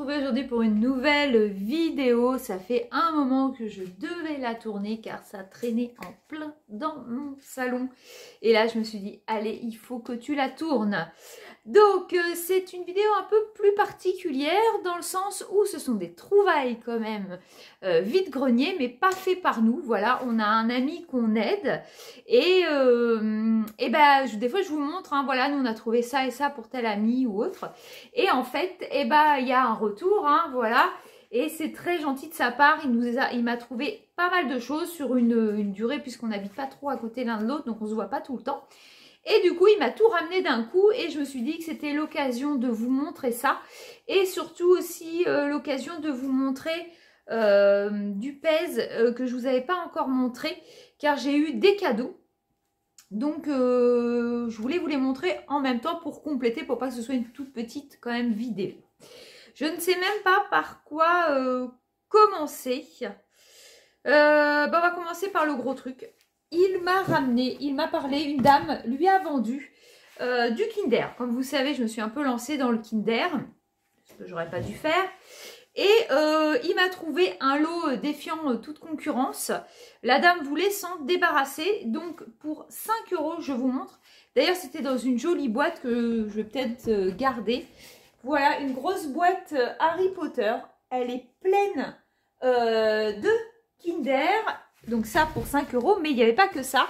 retrouver aujourd'hui pour une nouvelle vidéo. Ça fait un moment que je devais la tourner car ça traînait en plein dans mon salon. Et là, je me suis dit, allez, il faut que tu la tournes. Donc, c'est une vidéo un peu plus particulière dans le sens où ce sont des trouvailles quand même vide-grenier, mais pas fait par nous. Voilà, on a un ami qu'on aide et ben, des fois, je vous montre, hein, voilà, nous on a trouvé ça et ça pour tel ami ou autre. Et en fait, il y a un retour, hein, voilà. Et c'est très gentil de sa part, il m'a trouvé pas mal de choses sur une durée puisqu'on n'habite pas trop à côté l'un de l'autre, donc on se voit pas tout le temps. Et du coup, il m'a tout ramené d'un coup et je me suis dit que c'était l'occasion de vous montrer ça. Et surtout aussi l'occasion de vous montrer du pèse que je vous avais pas encore montré car j'ai eu des cadeaux. Donc, je voulais vous les montrer en même temps pour compléter, pour pas que ce soit une toute petite quand même vidéo. Je ne sais même pas par quoi commencer. On va commencer par le gros truc. Il m'a ramené, il m'a parlé, une dame lui a vendu du Kinder. Comme vous savez, je me suis un peu lancée dans le Kinder, ce que j'aurais pas dû faire. Et il m'a trouvé un lot défiant toute concurrence. La dame voulait s'en débarrasser. Donc pour 5 €, je vous montre. D'ailleurs, c'était dans une jolie boîte que je vais peut-être garder. Voilà, une grosse boîte Harry Potter. Elle est pleine de Kinder. Donc ça pour 5 €, mais il n'y avait pas que ça.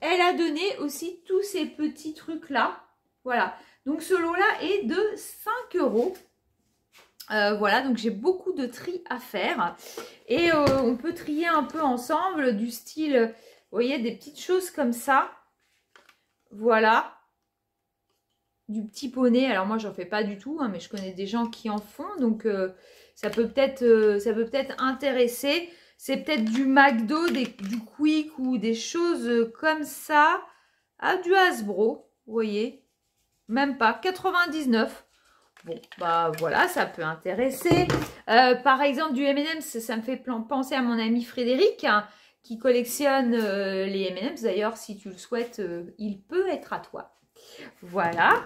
Elle a donné aussi tous ces petits trucs-là. Voilà, donc ce lot-là est de 5 €. Voilà, donc j'ai beaucoup de tri à faire. Et on peut trier un peu ensemble, du style, vous voyez, des petites choses comme ça. Voilà. Du petit poney. Alors moi, j'en fais pas du tout, hein, mais je connais des gens qui en font. Donc ça peut peut-être intéresser. C'est peut-être du McDo, du Quick ou des choses comme ça. Ah, du Hasbro, vous voyez. Même pas, 99. Bon, bah voilà, ça peut intéresser. Par exemple, du M&M's, ça me fait penser à mon ami Frédéric, hein, qui collectionne les M&M's. D'ailleurs, si tu le souhaites, il peut être à toi. Voilà.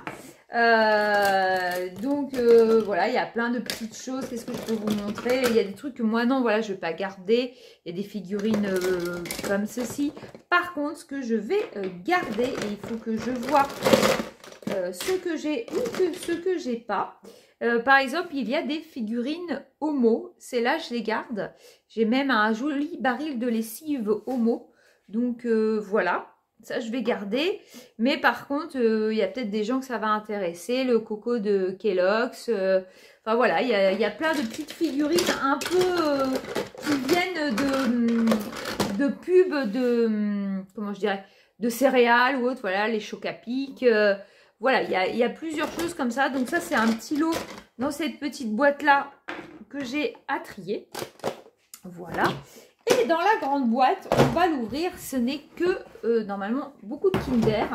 Donc, voilà, il y a plein de petites choses. Qu'est-ce que je peux vous montrer? Il y a des trucs que moi, non, voilà, je ne vais pas garder. Il y a des figurines comme ceci. Par contre, ce que je vais garder, et il faut que je vois ce que j'ai ou ce que j'ai pas. Par exemple, il y a des figurines Homo. Celles-là, je les garde. J'ai même un joli baril de lessive Homo. Donc, voilà. Ça, je vais garder. Mais par contre, il y a peut-être des gens que ça va intéresser. Le coco de Kellogg's. Enfin, voilà. Il y a plein de petites figurines un peu qui viennent de pubs de... comment je dirais? De céréales ou autre. Voilà, les Chocapic. Voilà, il y a plusieurs choses comme ça. Donc ça, c'est un petit lot dans cette petite boîte-là que j'ai à trier. Voilà. Et dans la grande boîte, on va l'ouvrir. Ce n'est que, normalement, beaucoup de Kinder.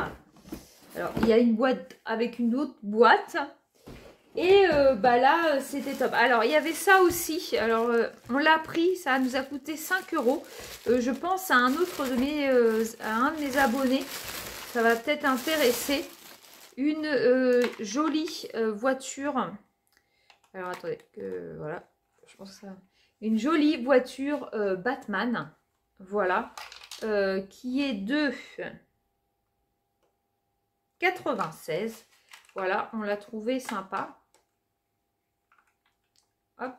Alors, il y a une boîte avec une autre boîte. Et là, c'était top. Alors, il y avait ça aussi. Alors, on l'a pris. Ça nous a coûté 5 €. Je pense à un autre à un de mes abonnés. Ça va peut-être intéresser. Une jolie voiture. Alors attendez, voilà, je pense que ça. Une jolie voiture Batman, voilà, qui est de 96. Voilà, on l'a trouvé sympa. Hop,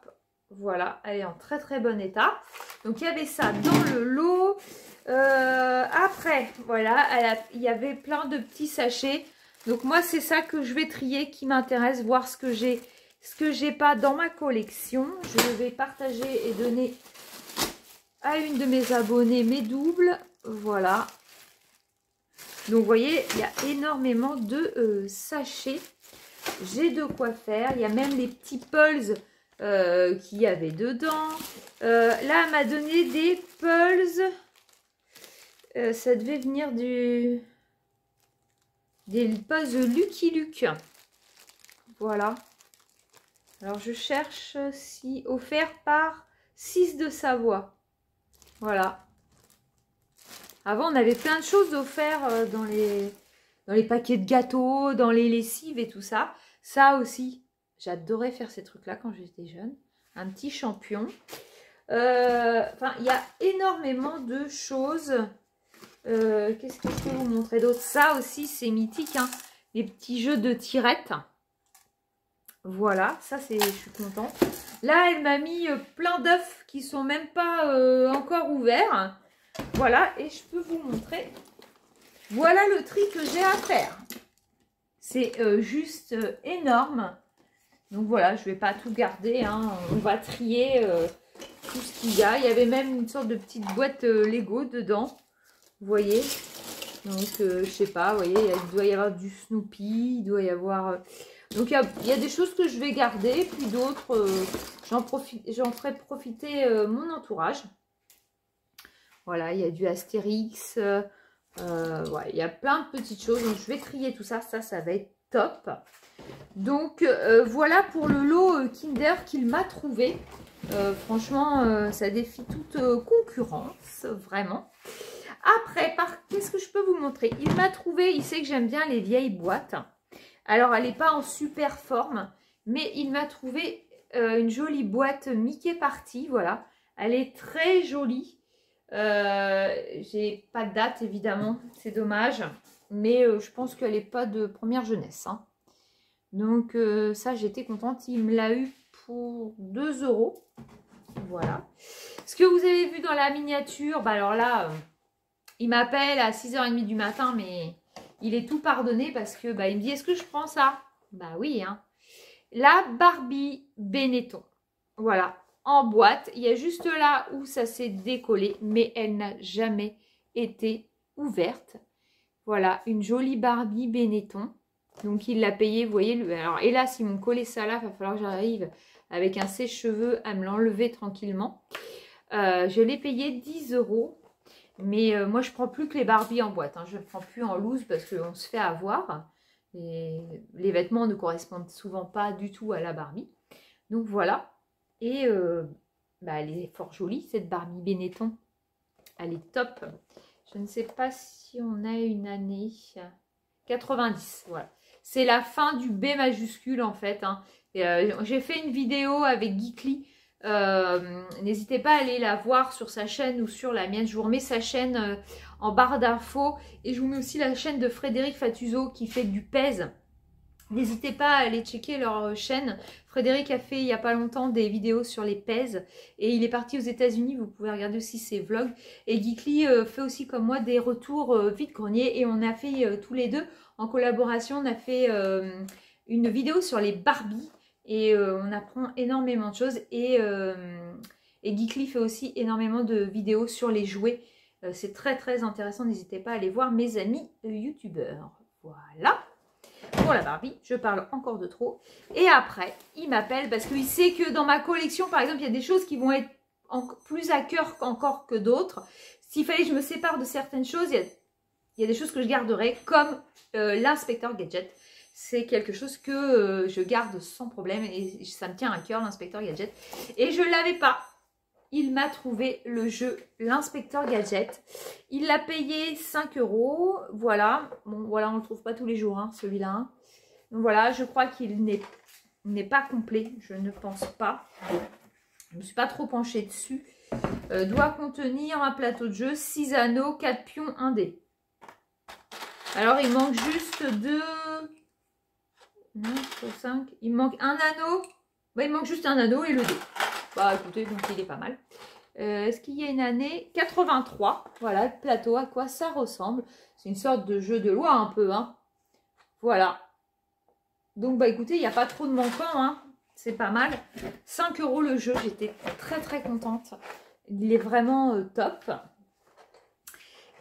voilà, elle est en très très bon état. Donc il y avait ça dans le lot. Après, voilà, il y avait plein de petits sachets. Donc moi, c'est ça que je vais trier, qui m'intéresse, voir ce que j'ai pas dans ma collection. Je vais partager et donner à une de mes abonnées mes doubles. Voilà. Donc vous voyez, il y a énormément de sachets. J'ai de quoi faire. Il y a même les petits pulls qu'il y avait dedans. Là, elle m'a donné des pulls. Ça devait venir des puzzles Lucky Luke. Voilà. Alors, je cherche si offert par 6 de Savoie. Voilà. Avant, on avait plein de choses offertes dans les paquets de gâteaux, dans les lessives et tout ça. Ça aussi, J'adorais faire ces trucs-là quand j'étais jeune. Un petit champion. Enfin, il y a énormément de choses. Qu'est-ce que je peux vous montrer d'autre? Ça aussi, c'est mythique, hein. Les petits jeux de tirettes. Voilà, ça, je suis contente. Là, elle m'a mis plein d'œufs qui sont même pas encore ouverts. Voilà, et je peux vous montrer. Voilà le tri que j'ai à faire. C'est juste énorme. Donc voilà, je ne vais pas tout garder, hein. On va trier tout ce qu'il y a. Il y avait même une sorte de petite boîte Lego dedans. Vous voyez? Donc je sais pas, vous voyez, il doit y avoir du Snoopy, il doit y avoir... Donc il y a des choses que je vais garder, puis d'autres, j'en ferai profiter mon entourage. Voilà, il y a du Astérix, ouais, il y a plein de petites choses. Donc je vais trier tout ça, ça va être top. Donc voilà pour le lot Kinder qu'il m'a trouvé. Franchement, ça défie toute concurrence, vraiment. Après, qu'est-ce que je peux vous montrer? Il m'a trouvé, il sait que j'aime bien les vieilles boîtes. Alors, elle n'est pas en super forme, mais il m'a trouvé une jolie boîte Mickey Party, voilà. Elle est très jolie. J'ai pas de date, évidemment, c'est dommage. Mais je pense qu'elle n'est pas de première jeunesse, hein. Donc, ça, j'étais contente. Il me l'a eu pour 2 €. Voilà. Ce que vous avez vu dans la miniature, bah alors là, il m'appelle à 6h30 du matin, mais il est tout pardonné parce que bah, il me dit, est-ce que je prends ça? Bah oui, hein. La Barbie Benetton. Voilà, en boîte. Il y a juste là où ça s'est décollé, mais elle n'a jamais été ouverte. Voilà, une jolie Barbie Benetton. Donc, il l'a payé, vous voyez. Alors, hélas, ils m'ont collé ça là. Il va falloir que j'arrive avec un sèche-cheveux à me l'enlever tranquillement. Je l'ai payé 10 €. Mais moi, je ne prends plus que les Barbies en boîte, hein. Je ne prends plus en loose parce qu'on se fait avoir. Et les vêtements ne correspondent souvent pas du tout à la Barbie. Donc, voilà. Et bah, elle est fort jolie, cette Barbie Benetton. Elle est top. Je ne sais pas si on a une année. 90, voilà. C'est la fin du B majuscule, en fait, hein. J'ai fait une vidéo avec Geekly. N'hésitez pas à aller la voir sur sa chaîne ou sur la mienne. Je vous remets sa chaîne en barre d'infos. Et je vous mets aussi la chaîne de Frédéric Fatuzzo qui fait du pèse. N'hésitez pas à aller checker leur chaîne. Frédéric a fait il n'y a pas longtemps des vidéos sur les pèses. Et il est parti aux États-Unis. Vous pouvez regarder aussi ses vlogs. Et Geekly fait aussi comme moi des retours vide-grenier. Et on a fait tous les deux en collaboration. On a fait une vidéo sur les Barbies. Et on apprend énormément de choses. Et Geekly fait aussi énormément de vidéos sur les jouets. C'est très très intéressant. N'hésitez pas à aller voir mes amis youtubeurs. Voilà. Pour la Barbie, je parle encore de trop. Et après, il m'appelle parce qu'il sait que dans ma collection, par exemple, il y a des choses qui vont être plus à cœur encore que d'autres. S'il fallait que je me sépare de certaines choses, il y a des choses que je garderai, comme l'inspecteur Gadget. C'est quelque chose que je garde sans problème et ça me tient à cœur, l'inspecteur Gadget. Et je ne l'avais pas. Il m'a trouvé le jeu, l'inspecteur Gadget. Il l'a payé 5 €. Voilà. Bon, voilà, on ne le trouve pas tous les jours, hein, celui-là. Donc voilà, je crois qu'il n'est pas complet. Je ne pense pas. Je ne me suis pas trop penchée dessus. Doit contenir un plateau de jeu, 6 anneaux, 4 pions, 1 dé. Alors, il manque juste 2... 5. Il manque un anneau. Bah, il manque juste un anneau et le dé. Bah écoutez, donc il est pas mal. Est-ce qu'il y a une année 83. Voilà, le plateau, à quoi ça ressemble. C'est une sorte de jeu de loi un peu, hein. Voilà. Donc bah écoutez, il n'y a pas trop de manquants, hein. C'est pas mal. 5 € le jeu, j'étais très très contente. Il est vraiment top.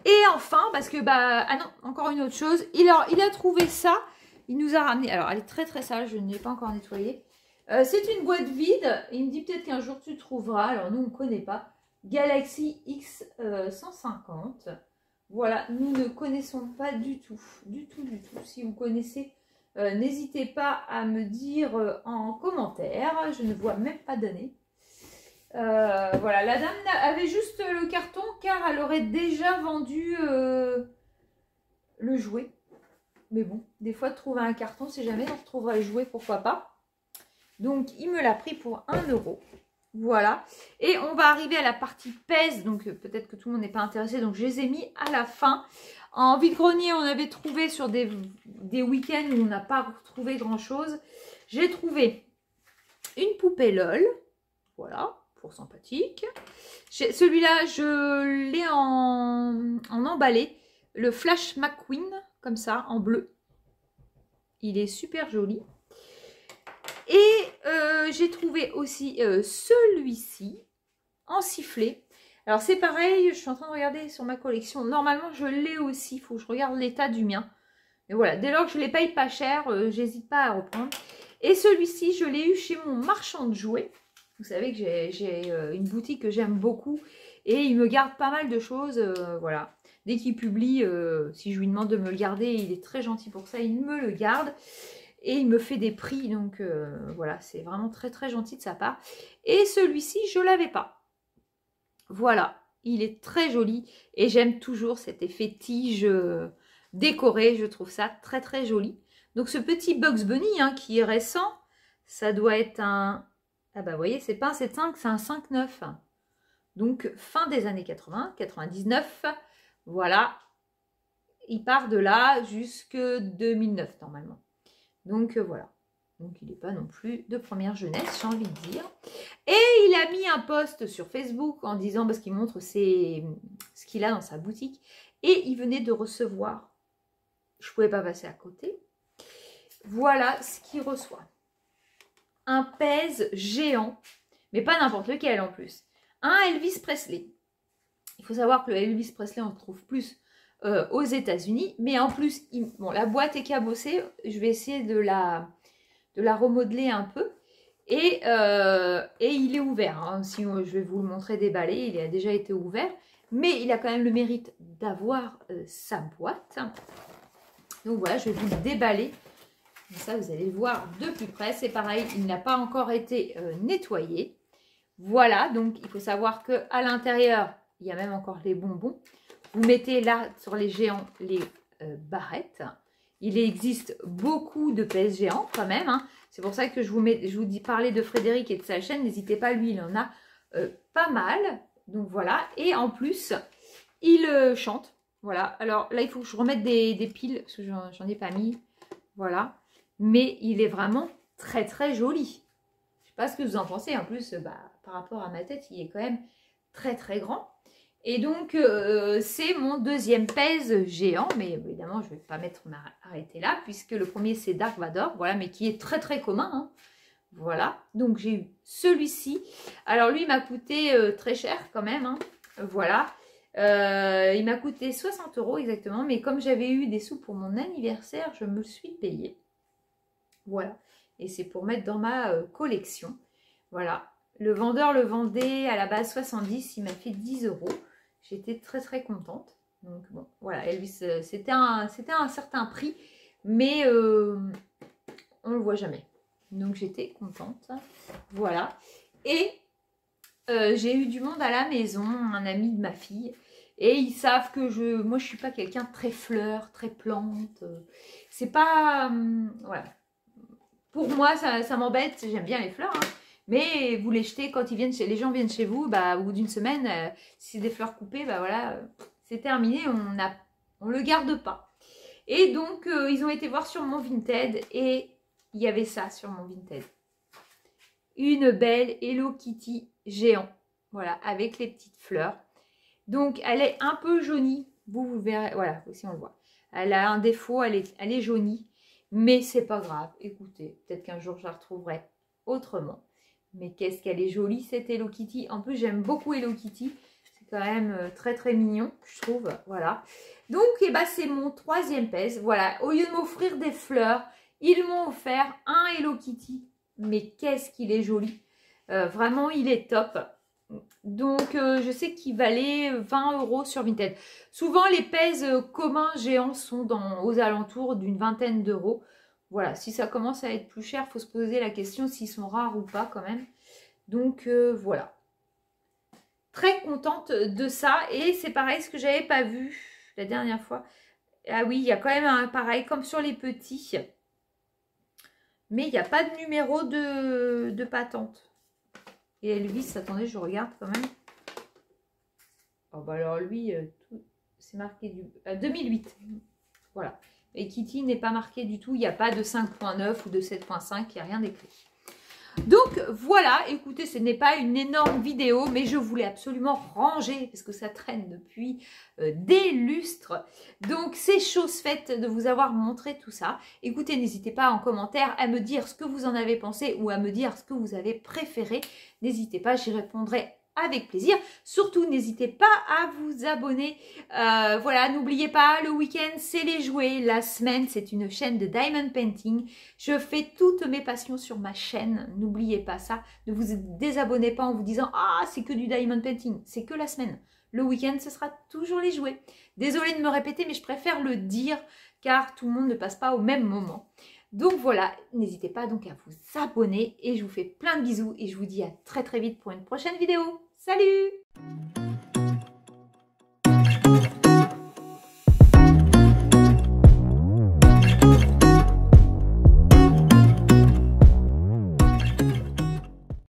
Et enfin, parce que bah... Ah non, encore une autre chose. Il a trouvé ça. Il nous a ramené... Alors, elle est très très sale, je ne l'ai pas encore nettoyée. C'est une boîte vide. Il me dit peut-être qu'un jour tu trouveras. Alors nous on ne connaît pas. Galaxy X 150. Voilà, nous ne connaissons pas du tout. Du tout. Si vous connaissez, n'hésitez pas à me dire en commentaire. Je ne vois même pas d'année. Voilà, la dame avait juste le carton car elle aurait déjà vendu le jouet. Mais bon, des fois de trouver un carton, si jamais on retrouvera le jouet, pourquoi pas. Donc, il me l'a pris pour 1 €. Voilà. Et on va arriver à la partie pèse. Donc, peut-être que tout le monde n'est pas intéressé. Donc, je les ai mis à la fin. En vide-grenier, on avait trouvé sur des week-ends où on n'a pas retrouvé grand-chose. J'ai trouvé une poupée LOL. Voilà, pour sympathique. Celui-là, je l'ai en emballé. Le Flash McQueen, comme ça, en bleu. Il est super joli. Et j'ai trouvé aussi celui-ci en sifflet. Alors c'est pareil, je suis en train de regarder sur ma collection. Normalement je l'ai aussi, il faut que je regarde l'état du mien. Mais voilà, dès lors que je les paye pas cher, j'hésite pas à reprendre. Et celui-ci, je l'ai eu chez mon marchand de jouets. Vous savez que j'ai une boutique que j'aime beaucoup. Et il me garde pas mal de choses, voilà. Dès qu'il publie, si je lui demande de me le garder, il est très gentil pour ça, il me le garde. Et il me fait des prix, donc voilà, c'est vraiment très très gentil de sa part. Et celui-ci, je ne l'avais pas. Voilà, il est très joli et j'aime toujours cet effet tige décoré, je trouve ça très très joli. Donc ce petit Bugs Bunny hein, qui est récent, ça doit être un... Ah bah vous voyez, c'est pas un 7,5, c'est un 5,9. Donc fin des années 80, 99, voilà. Il part de là jusque 2009 normalement. Donc voilà. Donc il n'est pas non plus de première jeunesse, j'ai envie de dire. Et il a mis un post sur Facebook en disant, parce qu'il montre ce qu'il a dans sa boutique. Et il venait de recevoir, je ne pouvais pas passer à côté. Voilà ce qu'il reçoit. Un pèse géant, mais pas n'importe lequel en plus. Un Elvis Presley. Il faut savoir que le Elvis Presley, on le trouve plus aux États-Unis. Mais en plus, bon, la boîte est cabossée. Je vais essayer de la remodeler un peu. Et il est ouvert. Hein. Si je vais vous le montrer déballé, il a déjà été ouvert. Mais il a quand même le mérite d'avoir sa boîte. Donc voilà, je vais vous le déballer. Comme ça, vous allez le voir de plus près. C'est pareil, il n'a pas encore été nettoyé. Voilà, donc il faut savoir qu'à l'intérieur, il y a même encore les bonbons. Vous mettez là, sur les géants, les barrettes. Il existe beaucoup de pèse géants quand même. Hein. C'est pour ça que je vous dis parler de Frédéric et de sa chaîne. N'hésitez pas, lui, il en a pas mal. Donc voilà. Et en plus, il chante. Voilà. Alors là, il faut que je remette des piles parce que j'en ai pas mis. Voilà. Mais il est vraiment très très joli. Je sais pas ce que vous en pensez. En plus, par rapport à ma tête, il est quand même très très grand. Et donc, c'est mon deuxième pèse géant. Mais évidemment, je ne vais pas m'arrêter là. Puisque le premier, c'est Dark Vador. Voilà, mais qui est très très commun. Hein. Voilà. Donc, j'ai eu celui-ci. Alors, lui, il m'a coûté très cher quand même. Hein. Voilà. Il m'a coûté 60 € exactement. Mais comme j'avais eu des sous pour mon anniversaire, je me le suis payé. Voilà. Et c'est pour mettre dans ma collection. Voilà. Le vendeur le vendait à la base 70. Il m'a fait 10 €. J'étais très très contente. Donc bon, voilà, Elvis, c'était un certain prix, mais on le voit jamais. Donc j'étais contente. Voilà. Et j'ai eu du monde à la maison, un ami de ma fille. Et ils savent que moi je suis pas quelqu'un de très fleur, très plante. C'est pas... voilà. Pour moi, ça m'embête. J'aime bien les fleurs, hein. Mais vous les jetez quand les gens viennent chez vous, au bout d'une semaine, si c'est des fleurs coupées, voilà, c'est terminé, on le garde pas. Et donc, ils ont été voir sur mon Vinted et il y avait ça sur mon Vinted. Une belle Hello Kitty géant, voilà, avec les petites fleurs. Donc, elle est un peu jaunie, vous verrez, voilà, aussi on le voit. Elle a un défaut, elle est jaunie, mais c'est pas grave. Écoutez, peut-être qu'un jour je la retrouverai autrement. Mais qu'est-ce qu'elle est jolie cette Hello Kitty. En plus, j'aime beaucoup Hello Kitty. C'est quand même très très mignon, je trouve. Voilà. Donc, c'est mon troisième pèse. Voilà. Au lieu de m'offrir des fleurs, ils m'ont offert un Hello Kitty. Mais qu'est-ce qu'il est joli. Vraiment, il est top. Donc, je sais qu'il valait 20 € sur Vinted. Souvent, les pèses communs géants sont aux alentours d'une vingtaine d'euros. Voilà, si ça commence à être plus cher, il faut se poser la question s'ils sont rares ou pas quand même. Donc voilà. Très contente de ça. Et c'est pareil, ce que j'avais pas vu la dernière fois. Ah oui, il y a quand même un pareil, comme sur les petits. Mais il n'y a pas de numéro de patente. Et Elvis, attendez, je regarde quand même. Oh bah alors lui, c'est marqué du 2008. Voilà. Et Kitty n'est pas marqué du tout. Il n'y a pas de 5.9 ou de 7.5. Il n'y a rien d'écrit. Donc voilà, écoutez, ce n'est pas une énorme vidéo, mais je voulais absolument ranger parce que ça traîne depuis des lustres. Donc c'est chose faite de vous avoir montré tout ça. Écoutez, n'hésitez pas en commentaire à me dire ce que vous en avez pensé ou à me dire ce que vous avez préféré. N'hésitez pas, j'y répondrai avec plaisir. Surtout, n'hésitez pas à vous abonner. Voilà, n'oubliez pas, le week-end, c'est les jouets. La semaine, c'est une chaîne de Diamond Painting. Je fais toutes mes passions sur ma chaîne. N'oubliez pas ça. Ne vous désabonnez pas en vous disant « Ah, c'est que du Diamond Painting. » C'est que la semaine. Le week-end, ce sera toujours les jouets. Désolée de me répéter, mais je préfère le dire car tout le monde ne passe pas au même moment. Donc voilà, n'hésitez pas donc à vous abonner et je vous fais plein de bisous et je vous dis à très vite pour une prochaine vidéo. Salut!